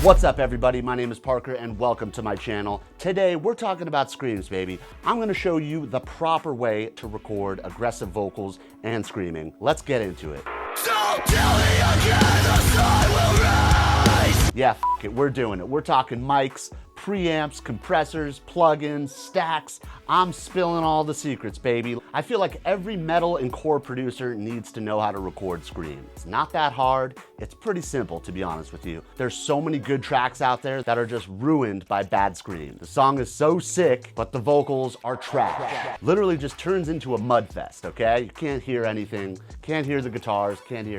What's up everybody, my name is Parker and welcome to my channel. Today we're talking about screams, baby. I'm gonna show you the proper way to record aggressive vocals and screaming. Let's get into it. Don't tell me again, the sun will rise! Yeah, f it, we're doing it. We're talking mics, preamps, compressors, plugins, stacks. I'm spilling all the secrets, baby. I feel like every metal and core producer needs to know how to record scream. It's not that hard. It's pretty simple, to be honest with you. There's so many good tracks out there that are just ruined by bad scream. The song is so sick, but the vocals are trash. Literally just turns into a mud fest, okay? You can't hear anything, can't hear the guitars, can't hear.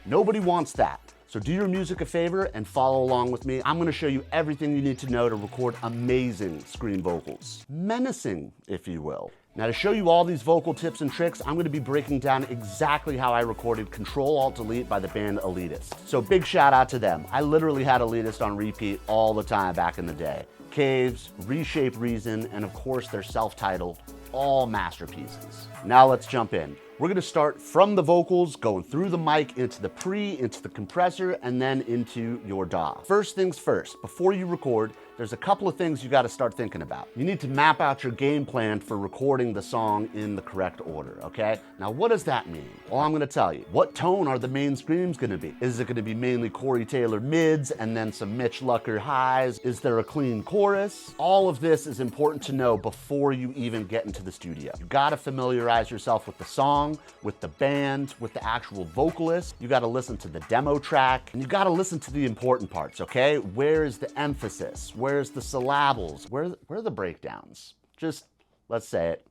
Nobody wants that. So do your music a favor and follow along with me. I'm gonna show you everything you need to know to record amazing scream vocals. Menacing, if you will. Now to show you all these vocal tips and tricks, I'm gonna be breaking down exactly how I recorded Control-Alt-Delete by the band Elitist. So big shout out to them. I literally had Elitist on repeat all the time back in the day. Caves, Reshape Reason, and of course their self-titled, all masterpieces. Now let's jump in. We're gonna start from the vocals, going through the mic, into the pre, into the compressor, and then into your DAW. First things first, before you record, there's a couple of things you gotta start thinking about. You need to map out your game plan for recording the song in the correct order, okay? Now what does that mean? Well, I'm gonna tell you. What tone are the main screams gonna be? Is it gonna be mainly Corey Taylor mids and then some Mitch Lucker highs? Is there a clean chorus? All of this is important to know before you even get into the studio. You gotta familiarize yourself with the song, with the band, with the actual vocalist. You gotta listen to the demo track, and you gotta listen to the important parts, okay? Where is the emphasis? Where's the syllables? Where are the breakdowns? Just, let's say it.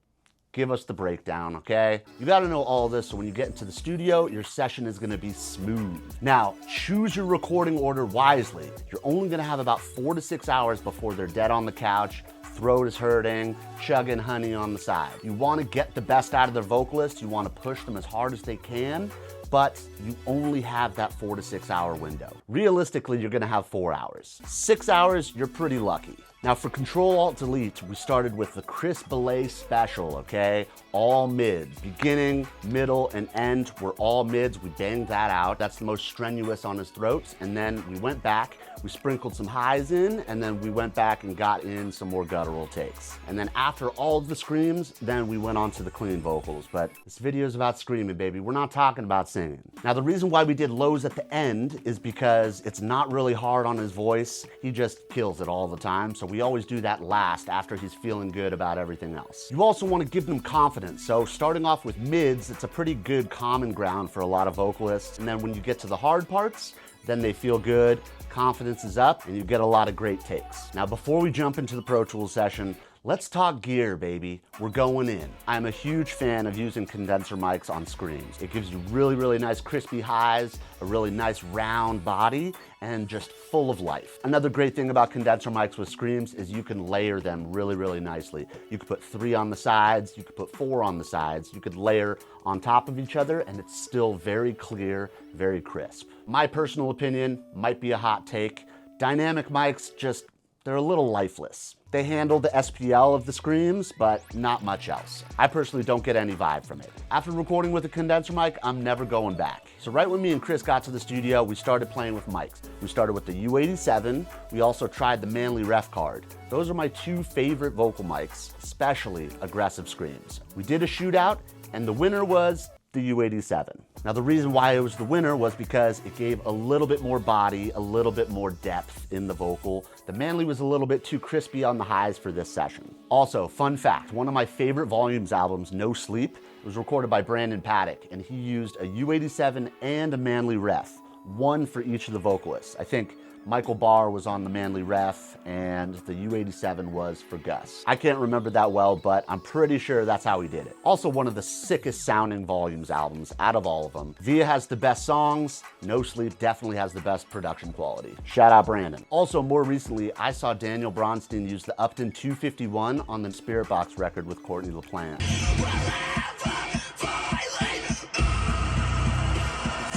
Give us the breakdown, okay? You gotta know all this so when you get into the studio, your session is gonna be smooth. Now, choose your recording order wisely. You're only gonna have about 4 to 6 hours before they're dead on the couch, throat is hurting, chugging honey on the side. You wanna get the best out of their vocalist, you wanna push them as hard as they can, but you only have that 4 to 6 hour window. Realistically, you're gonna have 4 hours. 6 hours, you're pretty lucky. Now for Control-Alt-Delete, we started with the Chris Belay special, okay? All mids, beginning, middle, and end were all mids. We banged that out. That's the most strenuous on his throats. And then we went back, we sprinkled some highs in, and then we went back and got in some more guttural takes. And then after all of the screams, then we went on to the clean vocals. But this video is about screaming, baby. We're not talking about singing. Now the reason why we did lows at the end is because it's not really hard on his voice. He just kills it all the time. So we always do that last after he's feeling good about everything else. You also want to give them confidence. So starting off with mids, it's a pretty good common ground for a lot of vocalists. And then when you get to the hard parts, then they feel good, confidence is up, and you get a lot of great takes. Now before we jump into the Pro Tools session, let's talk gear, baby. We're going in. I'm a huge fan of using condenser mics on screams. It gives you really, really nice crispy highs, a really nice round body, and just full of life. Another great thing about condenser mics with screams is you can layer them really, really nicely. You could put 3 on the sides, you could put 4 on the sides, you could layer on top of each other, and it's still very clear, very crisp. My personal opinion, might be a hot take, dynamic mics just, they're a little lifeless. They handle the SPL of the screams, but not much else. I personally don't get any vibe from it. After recording with a condenser mic, I'm never going back. So right when me and Chris got to the studio, we started playing with mics. We started with the U87. We also tried the Manley Ref card. Those are my 2 favorite vocal mics, especially aggressive screams. We did a shootout, and the winner was the U87. Now the reason why it was the winner was because it gave a little bit more body, a little bit more depth in the vocal. The Manley was a little bit too crispy on the highs for this session. Also, fun fact, one of my favorite Volumes albums, No Sleep, was recorded by Brandon Paddock, and he used a U87 and a Manley Ref, one for each of the vocalists. I think Michael Barr was on the Manley Ref and the U87 was for Gus. I can't remember that well, but I'm pretty sure that's how he did it. Also one of the sickest sounding Volumes albums out of all of them. Via has the best songs, No Sleep definitely has the best production quality. Shout out Brandon. Also more recently, I saw Daniel Bronstein use the Upton 251 on the Spirit Box record with Courtney LaPlante.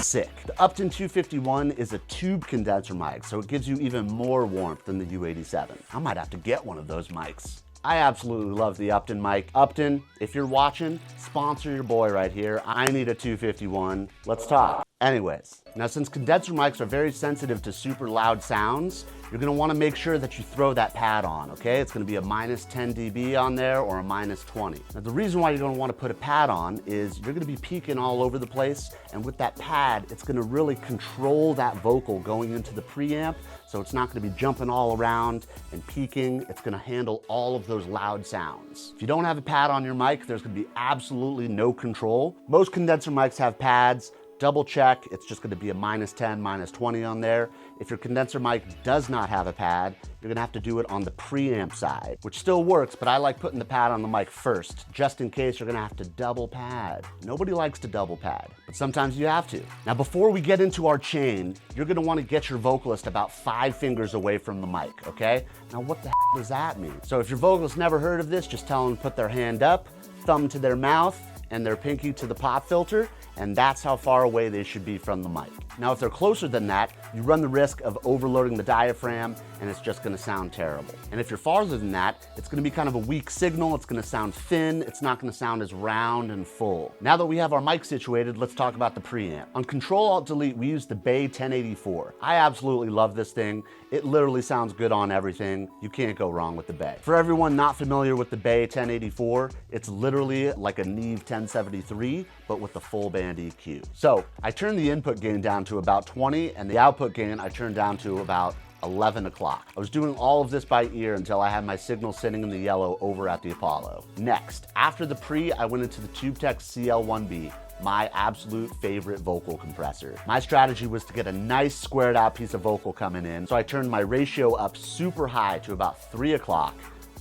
Sick. The Upton 251 is a tube condenser mic, so it gives you even more warmth than the U87. I might have to get one of those mics. I absolutely love the Upton mic. Upton, if you're watching, sponsor your boy right here. I need a 251. Let's talk. Anyways, Now, since condenser mics are very sensitive to super loud sounds, you're gonna wanna make sure that you throw that pad on, okay? It's gonna be a minus 10 dB on there or a minus 20. Now, the reason why you're gonna wanna put a pad on is you're gonna be peaking all over the place, and with that pad, it's gonna really control that vocal going into the preamp, so it's not gonna be jumping all around and peaking. It's gonna handle all of those loud sounds. If you don't have a pad on your mic, there's gonna be absolutely no control. Most condenser mics have pads. Double check, it's just gonna be a minus 10, minus 20 on there. If your condenser mic does not have a pad, you're gonna have to do it on the preamp side, which still works, but I like putting the pad on the mic first, just in case you're gonna have to double pad. Nobody likes to double pad, but sometimes you have to. Now, before we get into our chain, you're gonna wanna get your vocalist about 5 fingers away from the mic, okay? Now, what the hell does that mean? So if your vocalist never heard of this, just tell them to put their hand up, thumb to their mouth, and their pinky to the pop filter, and that's how far away they should be from the mic. Now, if they're closer than that, you run the risk of overloading the diaphragm, and it's just gonna sound terrible. And if you're farther than that, it's gonna be kind of a weak signal, it's gonna sound thin, it's not gonna sound as round and full. Now that we have our mic situated, let's talk about the preamp. On Control-Alt-Delete, we use the Bay 1084. I absolutely love this thing. It literally sounds good on everything. You can't go wrong with the Bay. For everyone not familiar with the Bay 1084, it's literally like a Neve 1073, but with the full band EQ. So I turned the input gain down to about 20, and the output gain I turned down to about 11 o'clock. I was doing all of this by ear until I had my signal sitting in the yellow over at the Apollo. Next, after the pre, I went into the Tube-Tech CL1B, my absolute favorite vocal compressor. My strategy was to get a nice squared out piece of vocal coming in, so I turned my ratio up super high to about 3 o'clock,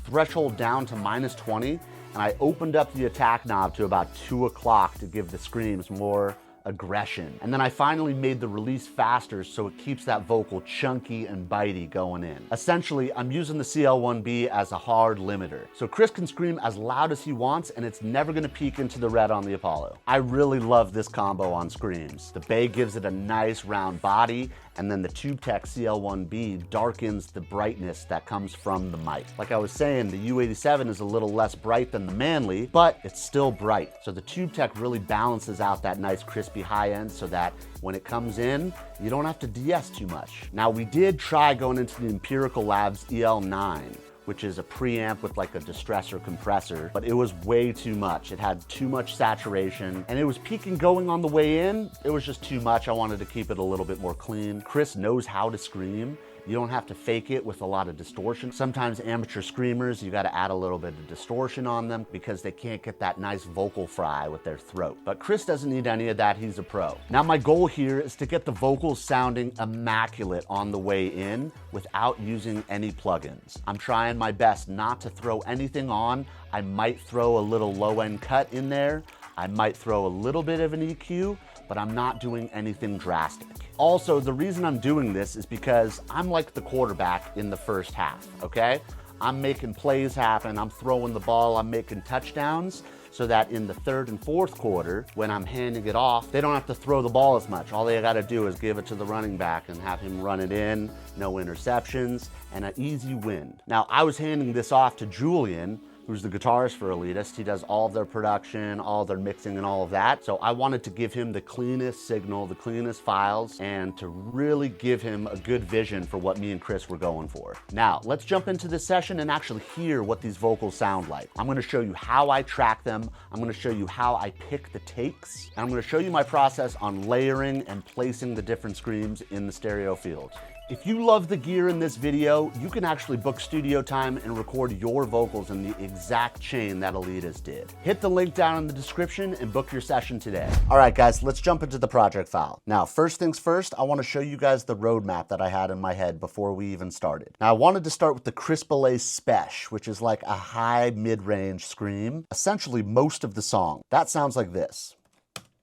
threshold down to minus 20, and I opened up the attack knob to about 2 o'clock to give the screams more aggression. And then I finally made the release faster so it keeps that vocal chunky and bitey going in. Essentially, I'm using the CL1B as a hard limiter. So Chris can scream as loud as he wants and it's never gonna peak into the red on the Apollo. I really love this combo on screams. The Bay gives it a nice round body, and then the Tube-Tech CL1B darkens the brightness that comes from the mic. Like I was saying, the U87 is a little less bright than the Manley, but it's still bright. So the Tube-Tech really balances out that nice crispy high end so that when it comes in, you don't have to de-ess too much. Now, we did try going into the Empirical Labs EL9, which is a preamp with like a distressor compressor, but it was way too much. It had too much saturation, and it was peaking going on the way in. It was just too much. I wanted to keep it a little bit more clean. Chris knows how to scream. You don't have to fake it with a lot of distortion. Sometimes amateur screamers, you gotta add a little bit of distortion on them because they can't get that nice vocal fry with their throat. But Chris doesn't need any of that, he's a pro. Now my goal here is to get the vocals sounding immaculate on the way in without using any plugins. I'm trying my best not to throw anything on. I might throw a little low-end cut in there. I might throw a little bit of an EQ, but I'm not doing anything drastic. Also, the reason I'm doing this is because I'm like the quarterback in the first half, okay? I'm making plays happen, I'm throwing the ball, I'm making touchdowns, so that in the third and fourth quarter, when I'm handing it off, they don't have to throw the ball as much. All they gotta do is give it to the running back and have him run it in, no interceptions, and an easy win. Now, I was handing this off to Julian, who's the guitarist for Elitist. He does all of their production, all of their mixing and all of that. So I wanted to give him the cleanest signal, the cleanest files, and to really give him a good vision for what me and Chris were going for. Now, let's jump into this session and actually hear what these vocals sound like. I'm gonna show you how I track them. I'm gonna show you how I pick the takes. And I'm gonna show you my process on layering and placing the different screams in the stereo field. If you love the gear in this video, you can actually book studio time and record your vocals in the exact chain that Elitist did. Hit the link down in the description and book your session today. All right, guys, let's jump into the project file. Now, first things first, I want to show you guys the roadmap that I had in my head before we even started. Now, I wanted to start with the Crispelay Spesh, which is like a high mid-range scream, essentially most of the song. That sounds like this.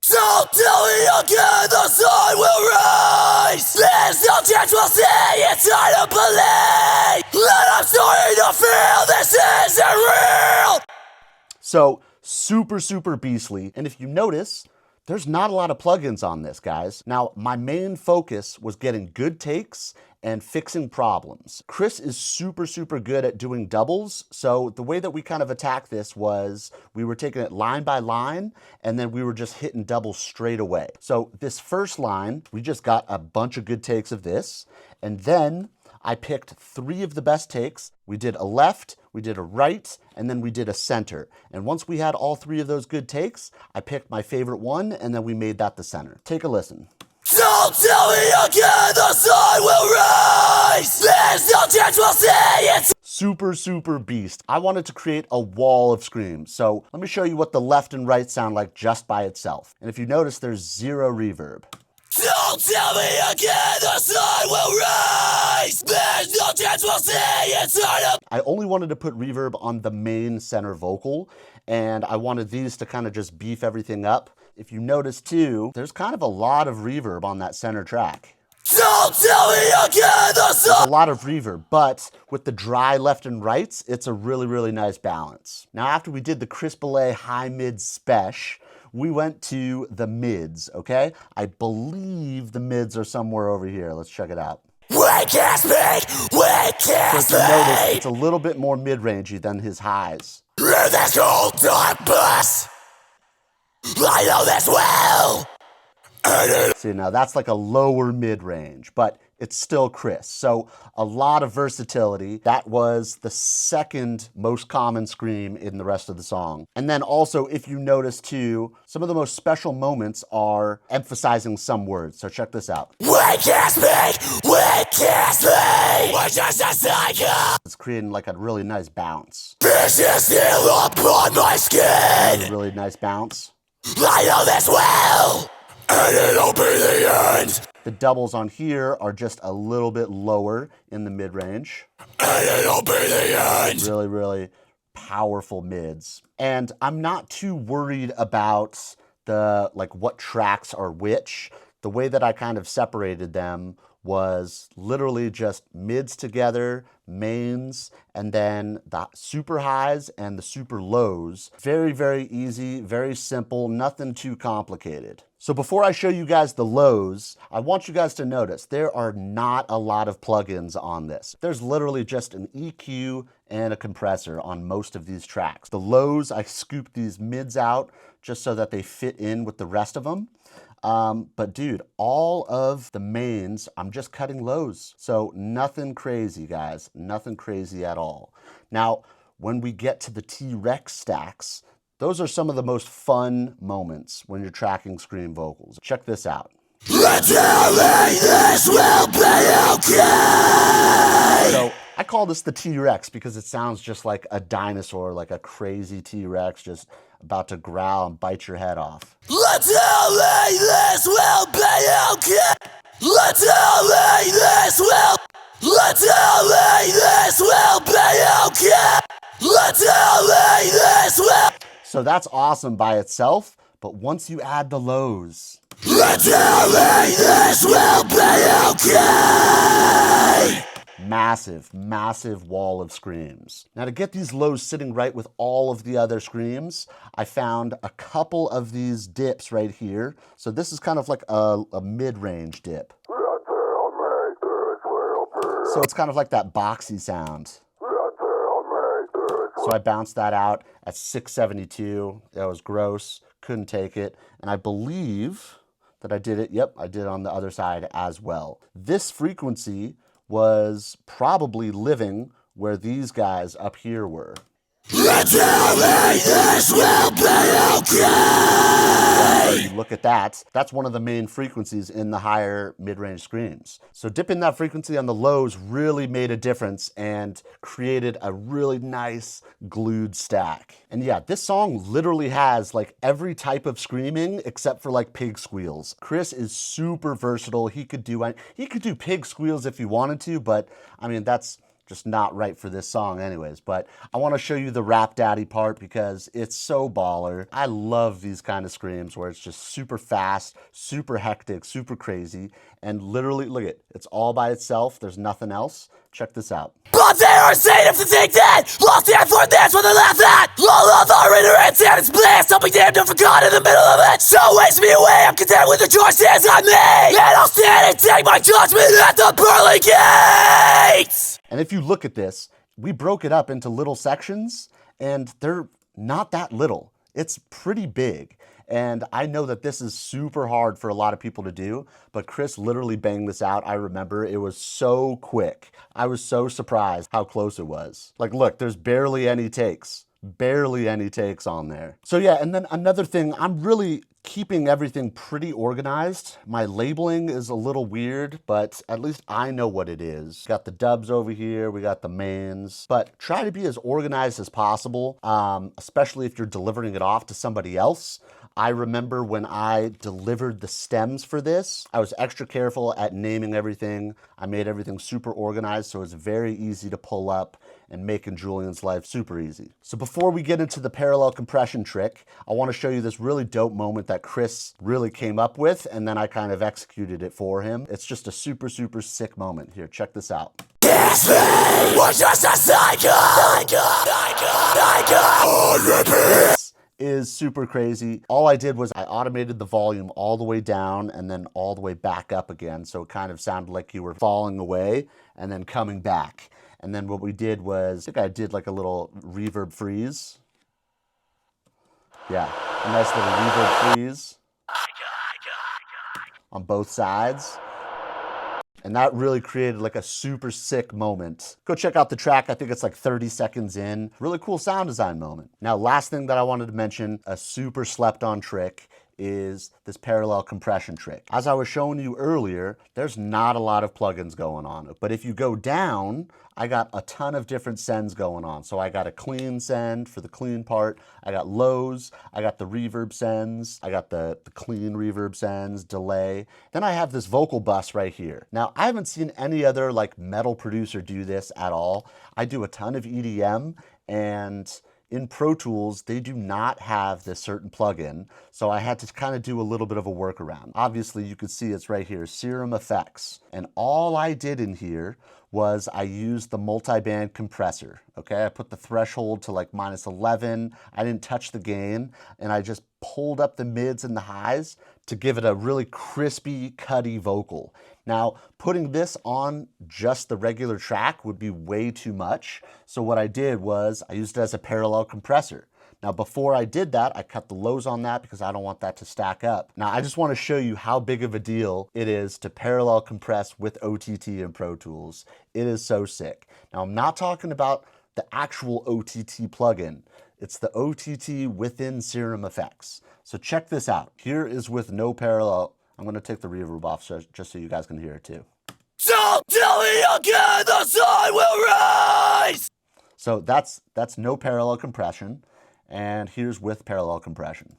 So tell me again, the sun will rise. There's no chance we'll see, it's hard to believe. And I'm starting to feel this isn't real. So super beastly. And if you notice, there's not a lot of plugins on this, guys. Now, my main focus was getting good takes and fixing problems. Chris is super, super good at doing doubles. So the way that we kind of attacked this was we were taking it line by line, and then we were just hitting doubles straight away. So this first line, we just got a bunch of good takes of this, and then I picked 3 of the best takes. We did a left, we did a right, and then we did a center. And once we had all 3 of those good takes, I picked my favorite one, and then we made that the center. Take a listen. Don't tell me again, the sun will rise. There's no chance we'll see it. Super, super beast. I wanted to create a wall of screams. So let me show you what the left and right sound like just by itself. And if you notice, there's 0 reverb. Don't tell me again, the sun will rise. There's no chance we'll see it. I only wanted to put reverb on the main center vocal, and I wanted these to kind of just beef everything up. If you notice too, there's kind of a lot of reverb on that center track. Don't tell me again, the sun. There's a lot of reverb, but with the dry left and rights, it's a really, really nice balance. Now, after we did the Chris Belay high mid spesh, we went to the mids, okay? I believe the mids are somewhere over here. Let's check it out. We can't speak, we can't So if you notice, speak. it's a little bit more mid-rangey than his highs. In this cold dark bus, I know this well. See, now that's like a lower mid-range, but it's still Chris. So a lot of versatility. That was the second most common scream in the rest of the song. And then also, if you notice too, some of the most special moments are emphasizing some words. So check this out. We can't speak, we can't speak. We're just a cycle. It's creating like a really nice bounce. This is still up on my skin. A really nice bounce. I know this well. And it'll be the end. The doubles on here are just a little bit lower in the mid-range. And it'll be the end. Really, really powerful mids. And I'm not too worried about the, like, what tracks are which. The way that I kind of separated them was literally just mids together, mains, and then the super highs and the super lows. Very, very easy, very simple, nothing too complicated. So before I show you guys the lows, I want you guys to notice there are not a lot of plugins on this. There's literally just an EQ and a compressor on most of these tracks. The lows, I scooped these mids out just so that they fit in with the rest of them. But dude, all of the mains, I'm just cutting lows. So nothing crazy, guys, nothing crazy at all. Now, when we get to the T-Rex stacks, those are some of the most fun moments when you're tracking scream vocals. Check this out. Tell me this will be okay. So I call this the T-Rex because it sounds just like a dinosaur, like a crazy T-Rex just about to growl and bite your head off. Tell me this will be okay. Tell me this will. Tell me this will be okay. Tell me this will. So that's awesome by itself, but once you add the lows, tell me this will be okay. Massive, massive wall of screams. Now to get these lows sitting right with all of the other screams, I found a couple of these dips right here. So this is kind of like a mid-range dip. So it's kind of like that boxy sound. So I bounced that out at 672. That was gross, couldn't take it. And I believe that I did it, yep, I did it on the other side as well. This frequency was probably living where these guys up here were. Tell me this will be okay. Yeah, look at that. That's one of the main frequencies in the higher mid-range screams. So dipping that frequency on the lows really made a difference and created a really nice glued stack. And yeah, this song literally has like every type of screaming except for like pig squeals. Chris is super versatile. He could do pig squeals if he wanted to, but I mean, that's just not right for this song anyways. But I want to show you the Rap Daddy part because it's so baller. I love these kind of screams where it's just super fast, super hectic, super crazy, and literally, look at it, it's all by itself. There's nothing else. Check this out. But they are insane if they think that lost there for this when they laugh at all of our ignorance and its bliss. I'll be damned if I got in the middle of it. So waste me away, I'm content with the choices I made, and I'll stand and take my judgment at the pearly gates. And if you look at this, we broke it up into little sections, and they're not that little. It's pretty big. And I know that this is super hard for a lot of people to do, but Chris literally banged this out. I remember it was so quick. I was so surprised how close it was. Like, look, there's barely any takes on there. So yeah, and then another thing, I'm really keeping everything pretty organized. My labeling is a little weird, but at least I know what it is. Got the dubs over here, we got the mains, but try to be as organized as possible, especially if you're delivering it off to somebody else. I remember when I delivered the stems for this, I was extra careful at naming everything. I made everything super organized, so it's very easy to pull up and making Julian's life super easy. So before we get into the parallel compression trick, I want to show you this really dope moment that Chris really came up with, and then I kind of executed it for him. It's just a super, super sick moment. Here, check this out. This thing was just a cycle on repeat. Is super crazy. All I did was I automated the volume all the way down and then all the way back up again, so it kind of sounded like you were falling away and then coming back. And then what we did was, I think I did like a little reverb freeze. Yeah, a nice little reverb freeze on both sides. And that really created like a super sick moment. Go check out the track. I think it's like 30 seconds in. Really cool sound design moment. Now, last thing that I wanted to mention, a super slept on trick, is this parallel compression trick. As I was showing you earlier, there's not a lot of plugins going on. But if you go down, I got a ton of different sends going on. So I got a clean send for the clean part. I got lows. I got the reverb sends. I got the clean reverb sends, delay. Then I have this vocal bus right here. Now, I haven't seen any other like metal producer do this at all. I do a ton of EDM, and in Pro Tools, they do not have this certain plugin, so I had to kind of do a little bit of a workaround. Obviously, you can see it's right here, Serum Effects. And all I did in here was I used the multi-band compressor, okay? I put the threshold to like -11. I didn't touch the gain, and I just pulled up the mids and the highs to give it a really crispy, cutty vocal. Now, putting this on just the regular track would be way too much. So what I did was I used it as a parallel compressor. Now, before I did that, I cut the lows on that because I don't want that to stack up. Now, I just want to show you how big of a deal it is to parallel compress with OTT in Pro Tools. It is so sick. Now, I'm not talking about the actual OTT plugin. It's the OTT within Serum Effects. So check this out. Here is with no parallel. I'm going to take the reverb off just so you guys can hear it too. So tell me again, the sun will rise! So that's no parallel compression. And here's with parallel compression.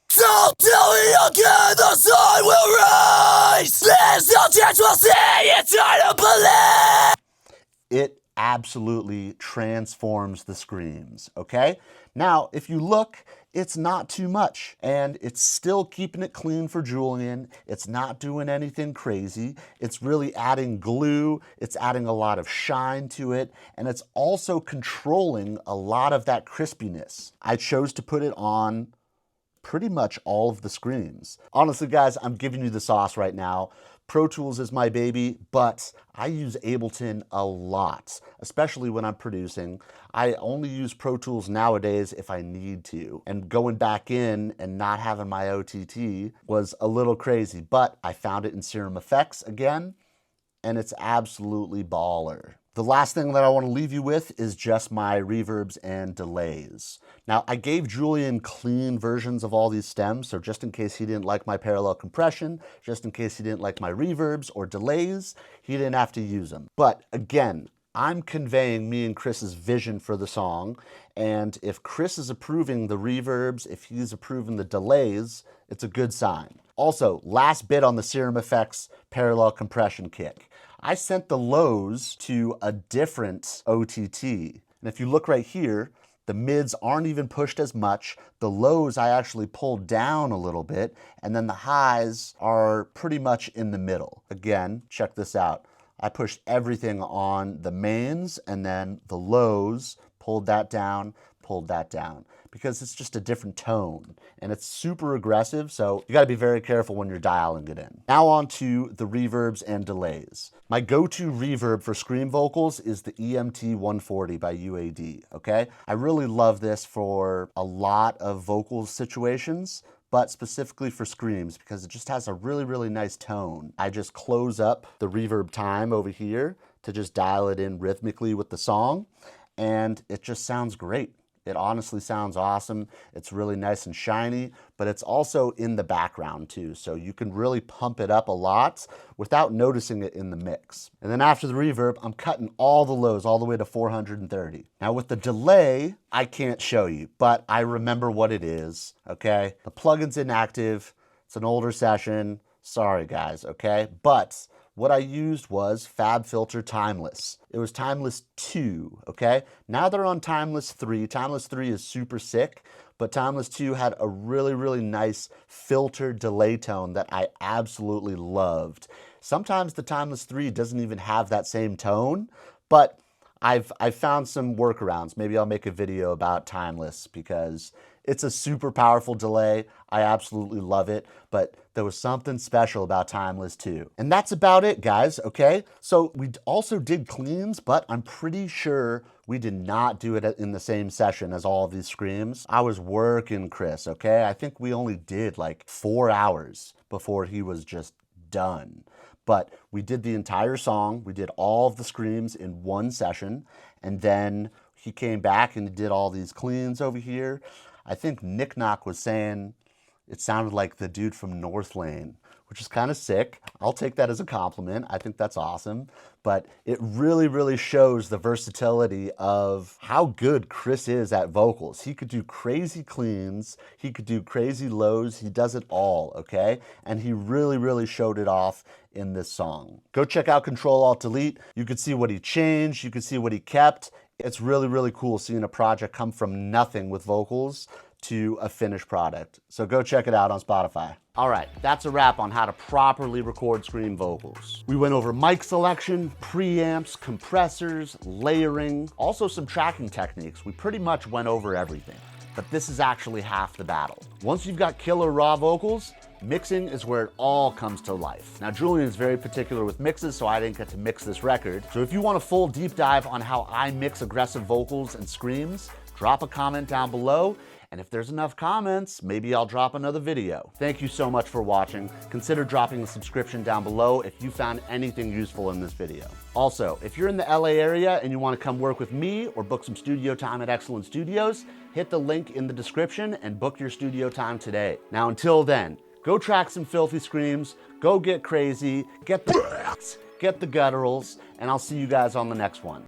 So tell me again, the sun will rise! There's no chance we'll see, it's hard to believe! It absolutely transforms the screams, okay? Now, if you look, it's not too much, and it's still keeping it clean for Julian. It's not doing anything crazy. It's really adding glue. It's adding a lot of shine to it, and it's also controlling a lot of that crispiness. I chose to put it on pretty much all of the screams. Honestly, guys, I'm giving you the sauce right now. Pro Tools is my baby, but I use Ableton a lot, especially when I'm producing. I only use Pro Tools nowadays if I need to. And going back in and not having my OTT was a little crazy, but I found it in Serum Effects again, and it's absolutely baller. The last thing that I want to leave you with is just my reverbs and delays. Now, I gave Julian clean versions of all these stems, so just in case he didn't like my parallel compression, just in case he didn't like my reverbs or delays, he didn't have to use them. But again, I'm conveying me and Chris's vision for the song, and if Chris is approving the reverbs, if he's approving the delays, it's a good sign. Also, last bit on the Serum Effects parallel compression kick. I sent the lows to a different OTT. And if you look right here, the mids aren't even pushed as much. The lows I actually pulled down a little bit, and then the highs are pretty much in the middle. Again, check this out. I pushed everything on the mains, and then the lows, pulled that down, because it's just a different tone and it's super aggressive, so you gotta be very careful when you're dialing it in. Now on to the reverbs and delays. My go-to reverb for scream vocals is the EMT 140 by UAD, okay? I really love this for a lot of vocal situations, but specifically for screams because it just has a really, really nice tone. I just close up the reverb time over here to just dial it in rhythmically with the song, and it just sounds great. It honestly sounds awesome. It's really nice and shiny, but it's also in the background too. So you can really pump it up a lot without noticing it in the mix. And then after the reverb, I'm cutting all the lows all the way to 430. Now with the delay, I can't show you, but I remember what it is, okay? The plugin's inactive. It's an older session. Sorry guys, okay? But what I used was FabFilter Timeless. It was Timeless 2, okay? Now they're on Timeless 3. Timeless 3 is super sick, but Timeless 2 had a really, really nice filter delay tone that I absolutely loved. Sometimes the Timeless 3 doesn't even have that same tone, but I've found some workarounds. Maybe I'll make a video about Timeless because it's a super powerful delay. I absolutely love it, but there was something special about Timeless too. And that's about it, guys, okay? So we also did cleans, but I'm pretty sure we did not do it in the same session as all of these screams. I was working Chris, okay? I think we only did like 4 hours before he was just done. But we did the entire song. We did all of the screams in one session. And then he came back and did all these cleans over here. I think Nick Knock was saying it sounded like the dude from North Lane, which is kind of sick. I'll take that as a compliment. I think that's awesome. But it really, really shows the versatility of how good Chris is at vocals. He could do crazy cleans. He could do crazy lows. He does it all, okay? And he really, really showed it off in this song. Go check out Control-Alt-Delete. You could see what he changed. You could see what he kept. It's really, really cool seeing a project come from nothing with vocals to a finished product. So go check it out on Spotify. All right, that's a wrap on how to properly record scream vocals. We went over mic selection, preamps, compressors, layering, also some tracking techniques. We pretty much went over everything, but this is actually half the battle. Once you've got killer raw vocals, mixing is where it all comes to life. Now, Julian is very particular with mixes, so I didn't get to mix this record. So if you want a full deep dive on how I mix aggressive vocals and screams, drop a comment down below. And if there's enough comments, maybe I'll drop another video. Thank you so much for watching. Consider dropping a subscription down below if you found anything useful in this video. Also, if you're in the LA area and you want to come work with me or book some studio time at Xlnt Studios, hit the link in the description and book your studio time today. Now, until then, go track some filthy screams, go get crazy, get the gutturals, and I'll see you guys on the next one.